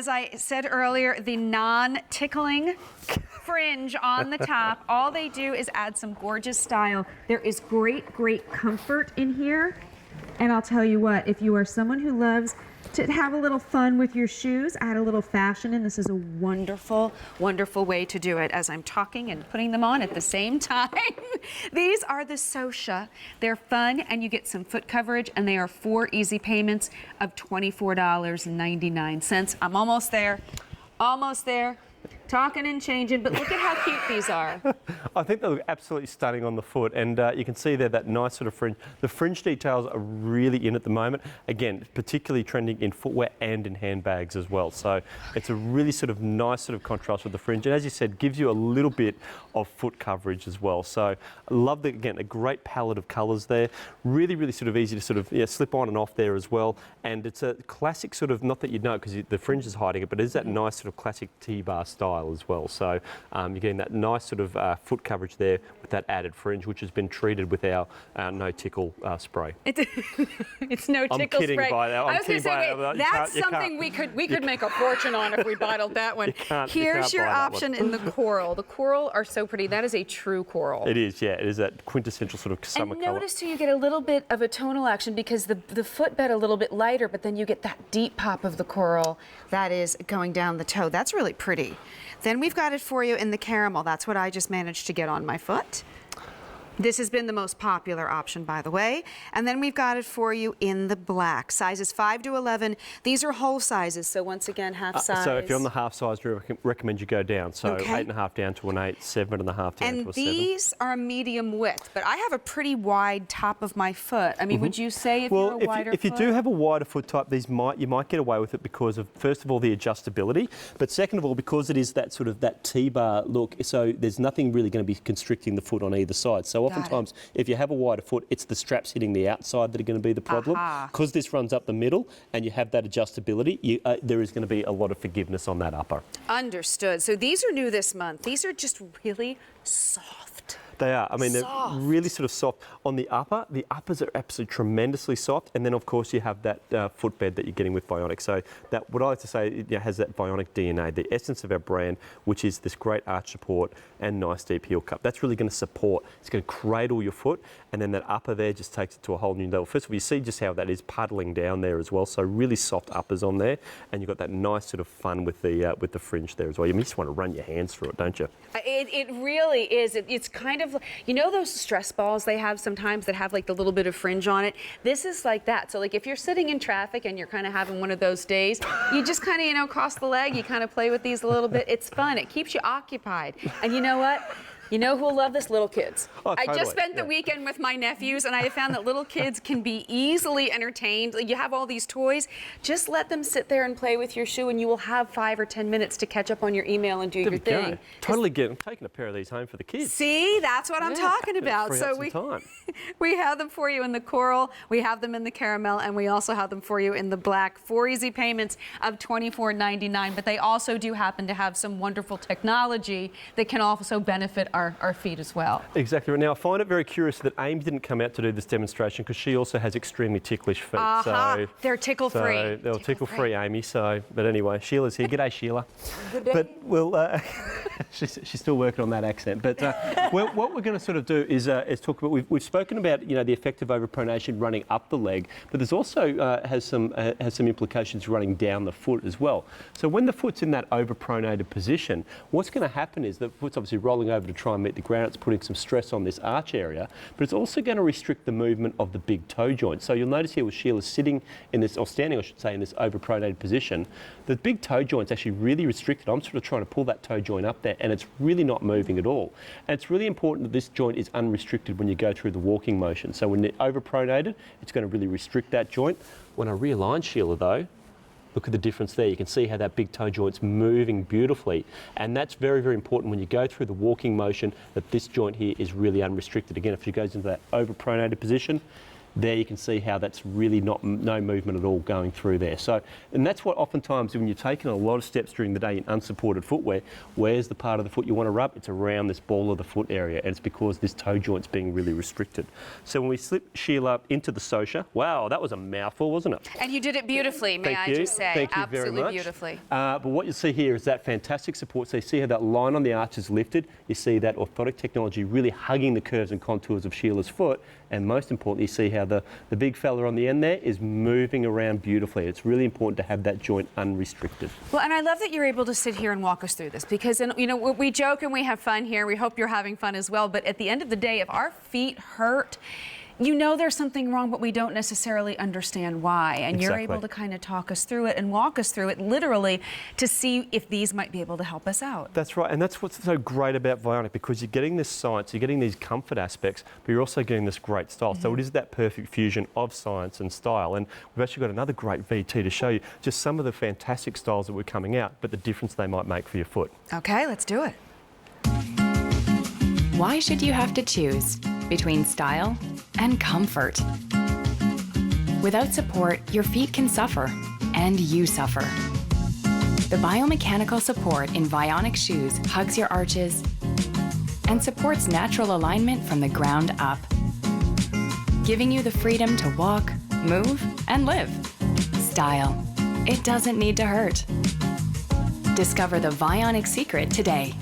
as I said earlier, the non-tickling fringe on the top. All they do is add some gorgeous style. There is great, great comfort in here. And I'll tell you what, if you are someone who loves to have a little fun with your shoes, add a little fashion in, this is a wonderful, wonderful way to do it as I'm talking and putting them on at the same time. These are the Sosha. They're fun and you get some foot coverage, and they are 4 easy payments of $24.99. I'm almost there. Almost there. Talking and changing, but look at how cute these are. I think they look absolutely stunning on the foot, and you can see there that nice sort of fringe. The fringe details are really in at the moment. Again, particularly trending in footwear and in handbags as well. So it's a really sort of nice sort of contrast with the fringe, and as you said, gives you a little bit of foot coverage as well. So I love, again, a great palette of colours there. Really, really sort of easy to sort of slip on and off there as well. And it's a classic sort of, not that you'd know because the fringe is hiding it, but it is that nice sort of classic T-bar style as well. So you're getting that nice sort of foot coverage there with that added fringe, which has been treated with our no tickle spray. It's no tickle spray. I'm kidding by that. I was going to say, that's something we could make a fortune on if we bottled that one. Here's your option in the coral. The coral are so pretty. That is a true coral. It is, yeah. It is that quintessential sort of summer colour. And notice too, you get a little bit of a tonal action because the footbed a little bit lighter, but then you get that deep pop of the coral that is going down the toe. That's really pretty. Then we've got it for you in the caramel. That's what I just managed to get on my foot. This has been the most popular option, by the way. And then we've got it for you in the black. Sizes 5 to 11. These are whole sizes, so once again, half size. So if you're on the half size, we recommend you go down. So okay. 8.5 down to an 8, 7.5 down to a 7. And these are medium width, but I have a pretty wide top of my foot. I mean, would you say if you're a wider if you do have a wider foot type, you might get away with it because of, first of all, the adjustability, but second of all, because it is that sort of that T-bar look, so there's nothing really going to be constricting the foot on either side. So oftentimes, if you have a wider foot, it's the straps hitting the outside that are going to be the problem. Because this runs up the middle and you have that adjustability, there is going to be a lot of forgiveness on that upper. Understood. So these are new this month. These are just really soft. They are. I mean, they're really sort of soft. On the uppers are absolutely tremendously soft. And then, of course, you have that footbed that you're getting with Vionic. So that, what I like to say, it has that Vionic DNA, the essence of our brand, which is this great arch support and nice deep heel cup. That's really going to support. It's going to cradle your foot. And then that upper there just takes it to a whole new level. First of all, you see just how that is puddling down there as well. So really soft uppers on there. And you've got that nice sort of fun with the fringe there as well. You just want to run your hands through it, don't you? It really is. It's kind of, you know those stress balls they have sometimes that have like the little bit of fringe on it? This is like that. So like if you're sitting in traffic and you're kind of having one of those days, you just kind of, cross the leg, you kind of play with these a little bit. It's fun. It keeps you occupied. And you know what? You know who will love this? Little kids. Oh, totally. I just spent the weekend with my nephews, and I have found that little kids can be easily entertained. Like, you have all these toys. Just let them sit there and play with your shoe, and you will have 5 or 10 minutes to catch up on your email and do your thing. Totally I'm taking a pair of these home for the kids. See, that's what I'm talking about. So we have them for you in the coral, we have them in the caramel, and we also have them for you in the black. 4 easy payments of $24.99, but they also do happen to have some wonderful technology that can also benefit our feet as well. Exactly. Now, I find it very curious that Amy didn't come out to do this demonstration because she also has extremely ticklish feet. So they're tickle-free. So they're tickle-free, Amy. So, but anyway, Sheila's here. G'day, Sheila. Good day. But we'll, she's still working on that accent. But what we're going to sort of do is talk about, we've spoken about, the effect of overpronation running up the leg, but there's also has some implications running down the foot as well. So when the foot's in that overpronated position, what's going to happen is the foot's obviously rolling over to try and meet the ground. It's putting some stress on this arch area, but it's also going to restrict the movement of the big toe joint. So you'll notice here with Sheila sitting in this, or standing I should say, in this overpronated position, the big toe joint's actually really restricted. I'm sort of trying to pull that toe joint up there and it's really not moving at all. And it's really important that this joint is unrestricted when you go through the walking motion. So when you're overpronated, it's going to really restrict that joint. When I realign Sheila though, look at the difference there. You can see how that big toe joint's moving beautifully. And that's very, very important when you go through the walking motion, that this joint here is really unrestricted. Again, if she goes into that overpronated position, there you can see how that's really no movement at all going through there. So, and that's what oftentimes when you're taking a lot of steps during the day in unsupported footwear, where's the part of the foot you want to rub? It's around this ball of the foot area, and it's because this toe joint's being really restricted. So when we slip Sheila into the Sosha, wow, that was a mouthful, wasn't it? And you did it beautifully, may I just say. Thank you Absolutely very much. Beautifully. But what you see here is that fantastic support. So you see how that line on the arch is lifted. You see that orthotic technology really hugging the curves and contours of Sheila's foot. And most importantly, you see how the big fella on the end there is moving around beautifully. It's really important to have that joint unrestricted. Well, and I love that you're able to sit here and walk us through this because, you know, we joke and we have fun here. We hope you're having fun as well. But at the end of the day, if our feet hurt, you know there's something wrong, but we don't necessarily understand why. And Exactly. You're able to kind of talk us through it and walk us through it literally to see if these might be able to help us out. That's right, and that's what's so great about Vionic, because you're getting this science, you're getting these comfort aspects, but you're also getting this great style. So it is that perfect fusion of science and style. And we've actually got another great VT to show you just some of the fantastic styles that were coming out, but the difference they might make for your foot. Okay, let's do it. Why should you have to choose between style and comfort? Without support, your feet can suffer, and you suffer. The biomechanical support in Vionic shoes hugs your arches and supports natural alignment from the ground up, giving you the freedom to walk, move, and live. Style. It doesn't need to hurt. Discover the Vionic secret today.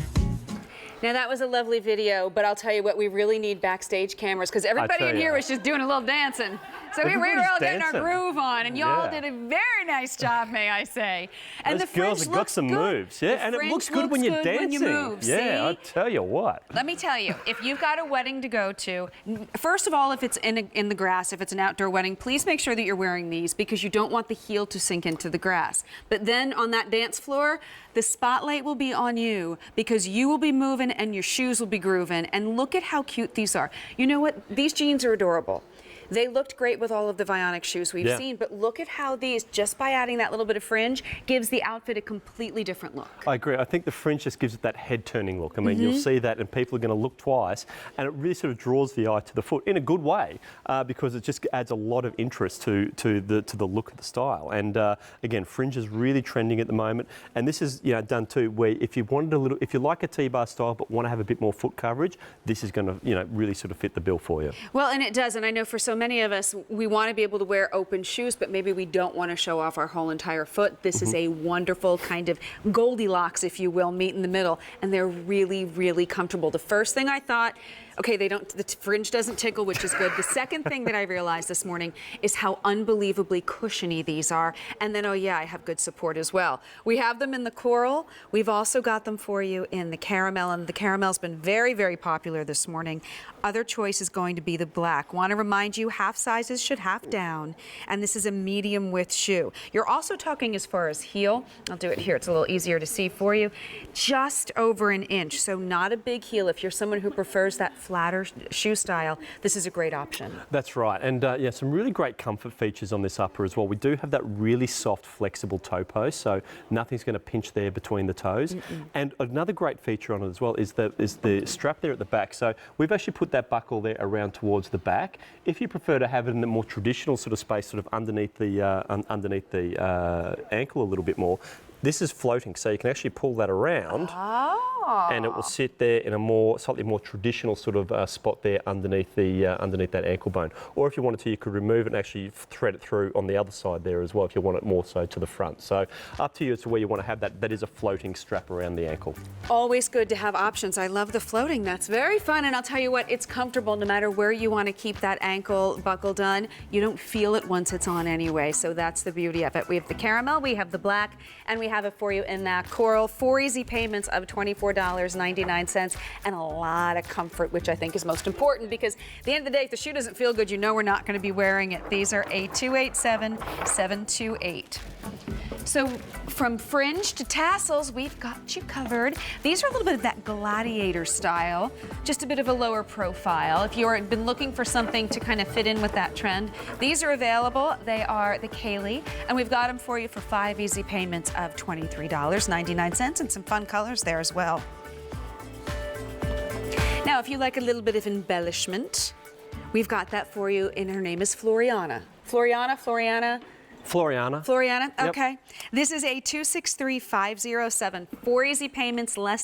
Now that was a lovely video, but I'll tell you what, we really need backstage cameras because everybody in here was just doing a little dancing. So we were all getting our groove on, and y'all did a very nice job, may I say. And Those the girls have got some moves, yeah, and it looks good when you're dancing. Yeah, I tell you what. Let me tell you, if you've got a wedding to go to, first of all, if it's in the grass, if it's an outdoor wedding, please make sure that you're wearing these because you don't want the heel to sink into the grass. But then on that dance floor, the spotlight will be on you because you will be moving and your shoes will be grooving. And look at how cute these are. You know what? These jeans are adorable. They looked great with all of the Vionic shoes we've seen, but look at how these, just by adding that little bit of fringe, gives the outfit a completely different look. I agree. I think the fringe just gives it that head-turning look. I mean, you'll see that and people are going to look twice, and it really sort of draws the eye to the foot in a good way because it just adds a lot of interest to the look of the style. And again, fringe is really trending at the moment, and this is done too where if you wanted if you like a T-bar style but want to have a bit more foot coverage, this is going to really sort of fit the bill for you. Well, and it does, and I know for so many of us, we want to be able to wear open shoes, but maybe we don't want to show off our whole entire foot. This is a wonderful kind of Goldilocks, if you will, meet in the middle, and they're really, really comfortable. The first thing I thought, okay, the fringe doesn't tickle, which is good. The second thing that I realized this morning is how unbelievably cushiony these are. And then, oh yeah, I have good support as well. We have them in the coral. We've also got them for you in the caramel, and the caramel's been very, very popular this morning. Other choice is going to be the black. Want to remind you, half sizes should half down, and this is a medium width shoe. You're also talking as far as heel. I'll do it here. It's a little easier to see for you. Just over an inch, so not a big heel. If you're someone who prefers that flatter shoe style, this is a great option. That's right, and yeah, some really great comfort features on this upper as well. We do have that really soft, flexible toe post, so nothing's going to pinch there between the toes. And another great feature on it as well is the strap there at the back. So we've actually put that buckle there around towards the back. If you prefer to have it in the more traditional sort of space, sort of underneath the ankle a little bit more, this is floating, so you can actually pull that around and it will sit there in a slightly more traditional sort of spot there underneath that ankle bone. Or if you wanted to, you could remove it and actually thread it through on the other side there as well if you want it more so to the front. So up to you as to where you want to have that. That is a floating strap around the ankle. Always good to have options. I love the floating. That's very fun, and I'll tell you what, it's comfortable no matter where you want to keep that ankle buckle done. You don't feel it once it's on anyway, so that's the beauty of it. We have the caramel, we have the black, and we have it for you in that coral. 4 easy payments of $24.99 and a lot of comfort, which I think is most important because at the end of the day, if the shoe doesn't feel good, you know we're not going to be wearing it. These are A287728. So from fringe to tassels, we've got you covered. These are a little bit of that gladiator style, just a bit of a lower profile. If you've been looking for something to kind of fit in with that trend, these are available. They are the Kaylee, and we've got them for you for 5 easy payments of $23.99 and some fun colors there as well. Now, if you like a little bit of embellishment, We've got that for you, and her name is Floriana. Floriana? Floriana. Floriana? Yep. Okay. This is a 263507. 4 easy payments, less